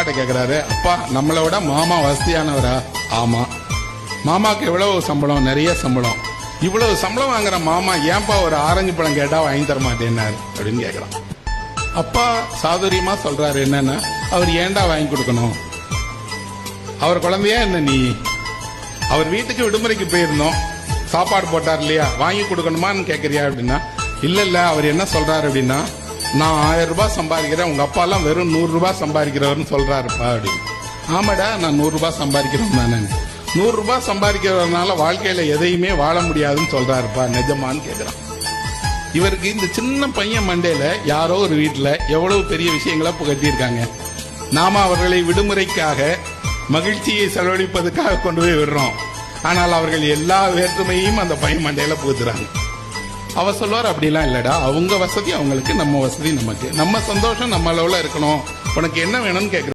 அப்பாட்ட கேக்குறாரு, அப்பா நம்மளை விட மாமா வசதியானவரா? ஆமா. மாமாக்கு எவ்வளவு சம்பளம்? நிறைய சம்பளம். இவ்வளவு சம்பளம் வாங்குற மாமா ஏன்பா ஒரு ஆரஞ்சு பழம் கேட்டா வாங்கி தர மாட்டேன்னாரு அப்படின்னு கேக்குறான். அப்பா சாதுரியமா சொல்றாரு, என்னன்னா, அவர் ஏன்டா வாங்கி கொடுக்கணும்? அவர் குழந்தையா என்ன நீ? அவர் வீட்டுக்கு விடுமுறைக்கு போயிருந்தோம், சாப்பாடு போட்டார் இல்லையா, வாங்கி கொடுக்கணுமான்னு கேக்குறியா அப்படின்னா, இல்ல அவர் என்ன சொல்றாரு அப்படின்னா, நான் 1000 ரூபாய் சம்பாதிக்கிறேன், உங்க அப்பா எல்லாம் வெறும் 100 ரூபாய் சம்பாதிக்கிறவர்னு சொல்றாருப்பா அப்படின்னு. ஆமாடா, நான் 100 ரூபாய் சம்பாதிக்கிறோம் தானே. 100 ரூபாய் சம்பாதிக்கிறதுனால வாழ்க்கையில எதையுமே வாழ முடியாதுன்னு சொல்றாருப்பா, நிஜமான்னு கேக்குறான். இவருக்கு இந்த சின்ன பையன் மண்டையில யாரோ ஒரு வீட்டுல எவ்வளவு பெரிய விஷயங்களை புகட்டியிருக்காங்க. நாம அவர்களை விடுமுறைக்காக மகிழ்ச்சியை செலவழிப்பதற்காக கொண்டு போய் விடுறோம். ஆனால் அவர்கள் எல்லா வேற்றுமையும் அந்த பையன் மண்டையில புகுத்துறாங்க. அவர் சொல்லுவார், அப்படிலாம் இல்லடா, அவங்க வசதி அவங்களுக்கு, நம்ம வசதி நமக்கு, நம்ம சந்தோஷம் நம்ம அளவுல இருக்கணும், உனக்கு என்ன வேணும்னு கேட்க